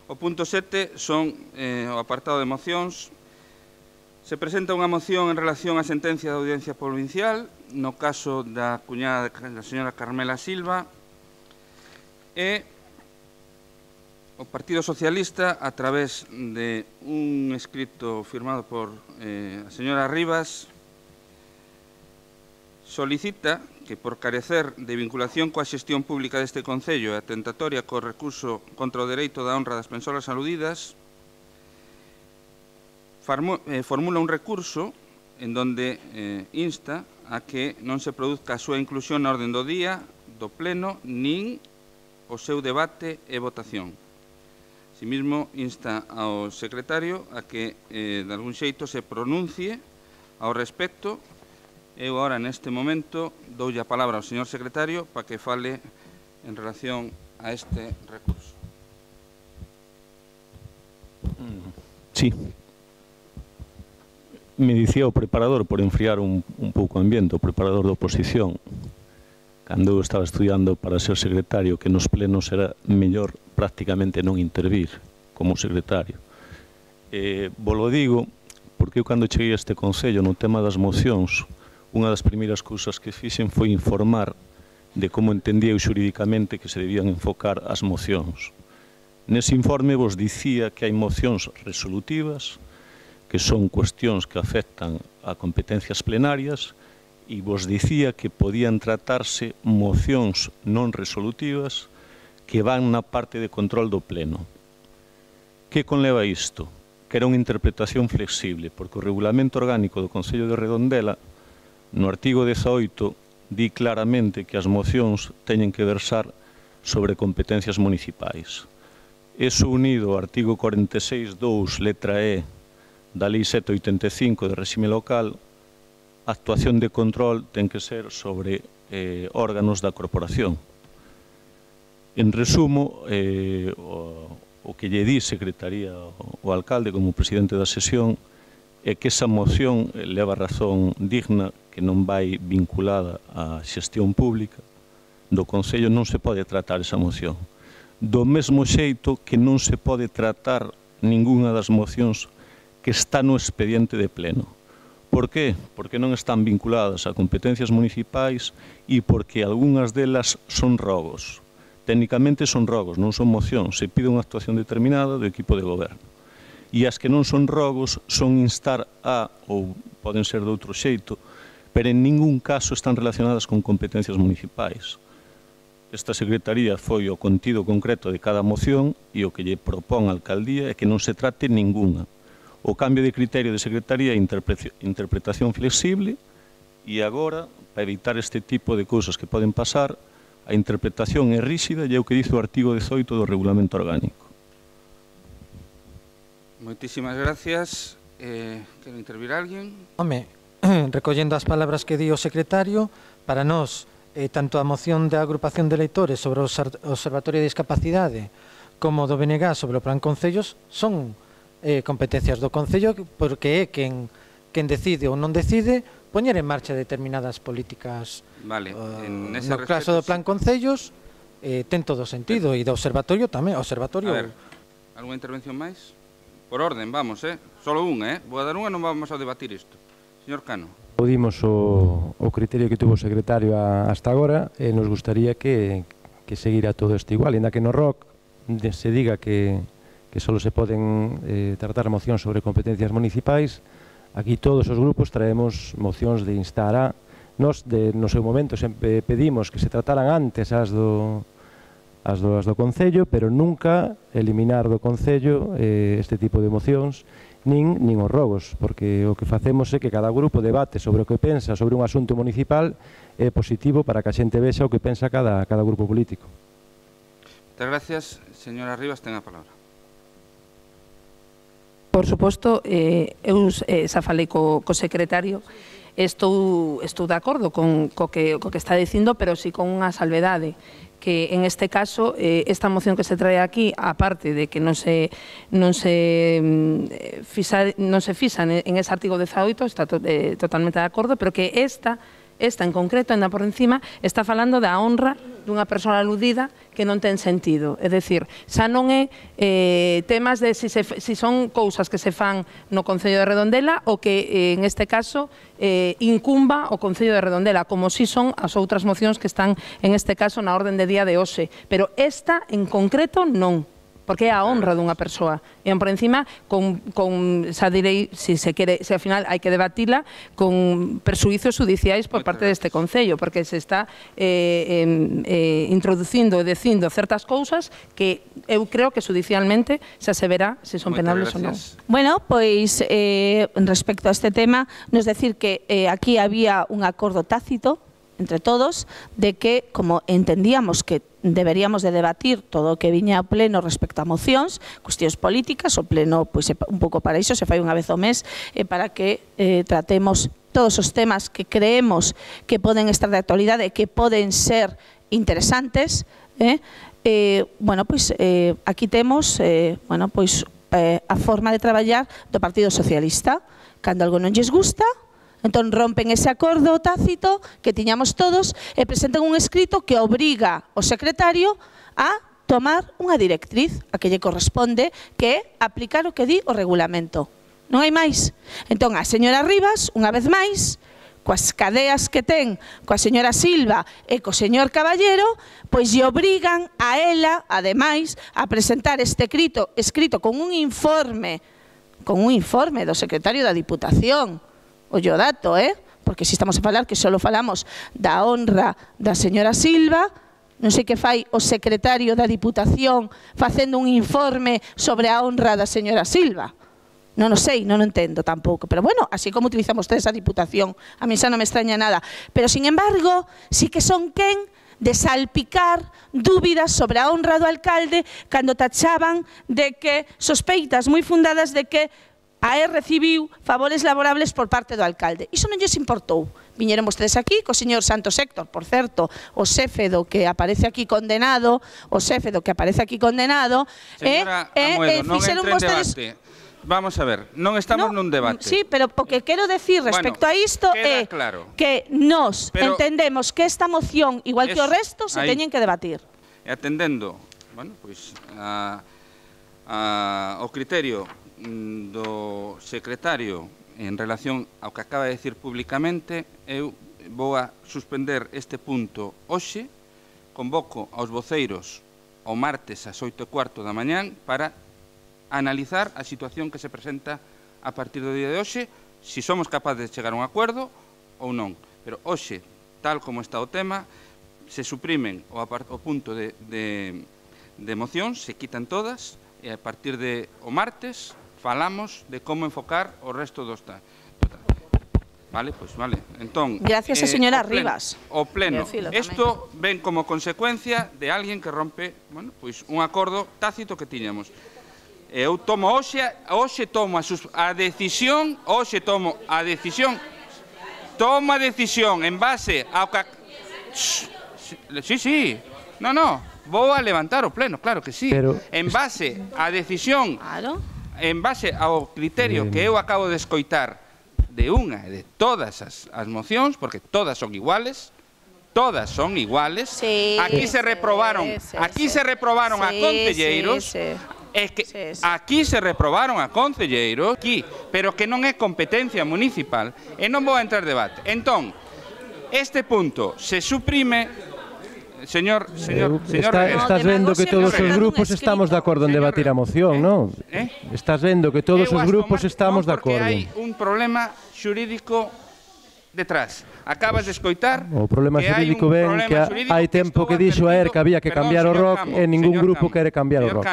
O punto 7 son o apartado de mocións. Se presenta unha moción en relación á sentencia da Audiencia Provincial, no caso da cuñada da señora Carmela Silva, e o Partido Socialista, a través de un escrito firmado por a señora Rivas, solicita que, por carecer de vinculación coa xestión pública deste Concello e atentatoria co recurso contra o dereito da honra das persoas aludidas, formula un recurso en donde insta a que non se produzca a súa inclusión na orden do día do pleno nin o seu debate e votación. Asimismo, insta ao secretario a que, de algún xeito, se pronuncie ao respecto. Eu, agora, neste momento, doulle a palabra ao señor secretario para que fale en relación a este recurso. Sí. Me dicía o preparador, por enfriar un pouco o ambiente, o preparador da oposición, cando eu estaba estudiando para ser secretario, que nos plenos era mellor prácticamente non intervir como secretario. Vos lo digo, porque eu cando cheguei a este Concello no tema das mocións, unha das primeiras cousas que fixen foi informar de como entendía eu xurídicamente que se debían enfocar as mocións. Nese informe vos dicía que hai mocións resolutivas, que son cuestións que afectan a competencias plenarias, e vos dicía que podían tratarse mocións non resolutivas que van na parte de control do pleno. Que conleva isto? Que era unha interpretación flexible, porque o Regulamento Orgánico do Concello de Redondela, no artigo 18, di claramente que as mocións teñen que versar sobre competencias municipais. Eso unido ao artigo 46.2, letra E, da Lei 785 de réxime local, a actuación de control ten que ser sobre órganos da corporación. En resumo, o que lle di secretaría o alcalde como presidente da sesión é que esa moción leva razón digna, que non vai vinculada á xestión pública do Concello, non se pode tratar esa moción. Do mesmo xeito que non se pode tratar ningunha das mocións que está no expediente de pleno. Por qué? Porque non están vinculadas a competencias municipais e porque algunhas delas son rogos. Técnicamente son rogos, non son mocións. Se pide unha actuación determinada do equipo de goberno. E as que non son rogos son instar a, ou poden ser de outro xeito, pero en ningún caso están relacionadas con competencias municipais. Esta secretaría foi o contido concreto de cada moción e o que lle propón a alcaldía é que non se trate ningunha. O cambio de criterio de secretaría é interpretación flexible e agora, para evitar este tipo de cousas que poden pasar, a interpretación é ríxida e é o que dice o artigo 18 do Regulamento Orgánico. Moitísimas gracias. Quero intervir alguén? Home, recollendo as palabras que di o secretario, para nós, tanto a moción da agrupación de eleitores sobre o Observatorio de Discapacidade como do BNG sobre o Plan Concellos son competencias do Concello, porque é quen decide ou non decide poñer en marcha determinadas políticas. Vale, no caso do Plan Concellos ten todo sentido, e do Observatorio tamén. Observatorio. A ver, algunha intervención máis? Por orden, vamos, solo unha, vou a dar unha, non vamos a debatir isto. Señor Cano. Aplaudimos o criterio que tuvo o secretario hasta agora, e nos gustaría que seguira todo isto igual, ainda que no ROC se diga que só se poden tratar mocións sobre competencias municipais. Aquí todos os grupos traemos mocións de instar a... Nos, no seu momento, sempre pedimos que se trataran antes as do Concello, pero nunca eliminar do Concello este tipo de mocións, nin os rogos, porque o que facemos é que cada grupo debate sobre o que pensa sobre un asunto municipal é positivo para que a xente vexa o que pensa cada grupo político. Moitas gracias. Señora Rivas, ten a palabra. Por suposto, eu xa falei co secretario, estou de acordo co que está dicindo, pero sí con unha salvedade, que en este caso, esta moción que se trae aquí, aparte de que non se fixan en ese artigo 18, está totalmente de acordo, pero que esta esta en concreto, ainda por encima, está falando da honra dunha persoa aludida que non ten sentido. É dicir, xa non é temas de si son cousas que se fan no Concello de Redondela ou que, en este caso, incumba o Concello de Redondela, como si son as outras mocións que están, en este caso, na orden de día de hoxe. Pero esta, en concreto, non. Porque é a honra dunha persoa. E, por encima, xa direi, se ao final hai que debatila, con persuízos judiciais por parte deste Concello, porque se está introducindo e dicindo certas cousas que eu creo que judicialmente xa se verá se son penables ou non. Bueno, pois, respecto a este tema, nos decir que aquí había un acordo tácito entre todos, de que, como entendíamos que deberíamos de debatir todo o que viña ao pleno respecto a mocións, cuestións políticas, o pleno, pois, un pouco para iso, se fai unha vez ao mes, para que tratemos todos os temas que creemos que poden estar de actualidade e que poden ser interesantes. Bueno, pois, aquí temos, bueno, pois, a forma de traballar do Partido Socialista. Cando algo non lles gusta, entón rompen ese acordo tácito que tiñamos todos e presentan un escrito que obriga o secretario a tomar unha directriz a que lle corresponde, que é aplicar o que di o regulamento. Non hai máis. Entón, a señora Rivas, unha vez máis, coas cadeas que ten coa señora Silva e co señor Caballero, pois lle obrigan a ela, ademais, a presentar este escrito con un informe do secretario da Diputación. Ollo dato, porque se estamos a falar que só falamos da honra da señora Silva, non sei que fai o secretario da Diputación facendo un informe sobre a honra da señora Silva. Non o sei, non o entendo tampouco, pero bueno, así como utilizamos ustedes a Diputación, a mí xa non me extraña nada. Pero, sin embargo, sí que son quen de salpicar dúbidas sobre a honra do alcalde cando tachaban de que sospeitas moi fundadas de que recibiu favores laborables por parte do alcalde. Iso non lles importou. Viñeron vostedes aquí co señor Santos Héctor, por certo, o xefe do que aparece aquí condenado, Señora Amoedo, non entre en debate. Vamos a ver, non estamos nun debate. Sí, pero o que quero decir respecto a isto é que nos entendemos que esta moción, igual que o resto, se teñen que debatir. E atendendo, bueno, pois, ao criterio do secretario en relación ao que acaba de decir públicamente, eu vou a suspender este punto hoxe, convoco aos voceiros o martes ás 8:15 da mañán para analizar a situación que se presenta a partir do día de hoxe, se somos capaces de chegar a un acordo ou non. Pero hoxe, tal como está o tema, se suprimen o punto de mocións, se quitan todas, e a partir de o martes falamos de como enfocar o resto do Estado. Vale, pois vale. Entón, gracias a señora Rivas. O pleno. Isto ven como consecuencia de alguén que rompe, bueno, pois un acordo tácito que tiñamos. Eu tomo hoxe tomo a decisión en base ao que Sí. No, vou a levantar o pleno, claro que sí. En base á decisión, en base ao criterio que eu acabo de escoitar de unha e de todas as mocións, porque todas son iguales, aquí se reprobaron a concelleiros, aquí se reprobaron a concelleiros, pero que non é competencia municipal, e non vou a entrar en debate. Entón, este punto se suprime. Señor Estás vendo que todos os grupos estamos de acordo en debatir a moción, non? Estás vendo que todos os grupos estamos de acordo. Porque hai un problema xurídico detrás. Acabas de escoitar o problema xurídico ven que hai tempo que dixo a ERC que había que cambiar o ROC e ningún grupo quere cambiar o ROC.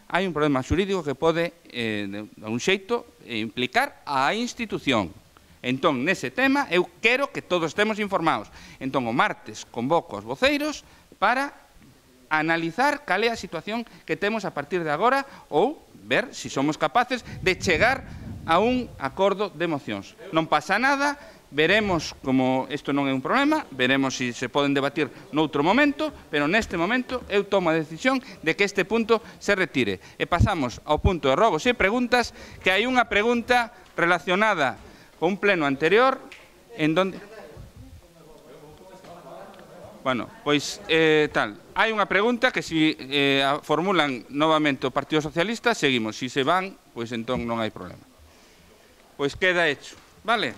Hai un problema xurídico que pode, de un xeito, implicar a institución. Entón, nese tema, eu quero que todos estemos informados. Entón, o martes convoco aos voceiros para analizar cal é a situación que temos a partir de agora ou ver se somos capaces de chegar a un acordo de mocións. Non pasa nada, veremos como isto non é un problema, veremos se se poden debatir noutro momento, pero neste momento eu tomo a decisión de que este punto se retire. E pasamos ao punto de rogos e preguntas, que hai unha pregunta relacionada con un pleno anterior en donde... Bueno, pois tal. Hai unha pregunta que se formulan novamente o Partido Socialista, seguimos. Se se van, pois entón non hai problema. Pois queda hecho, vale?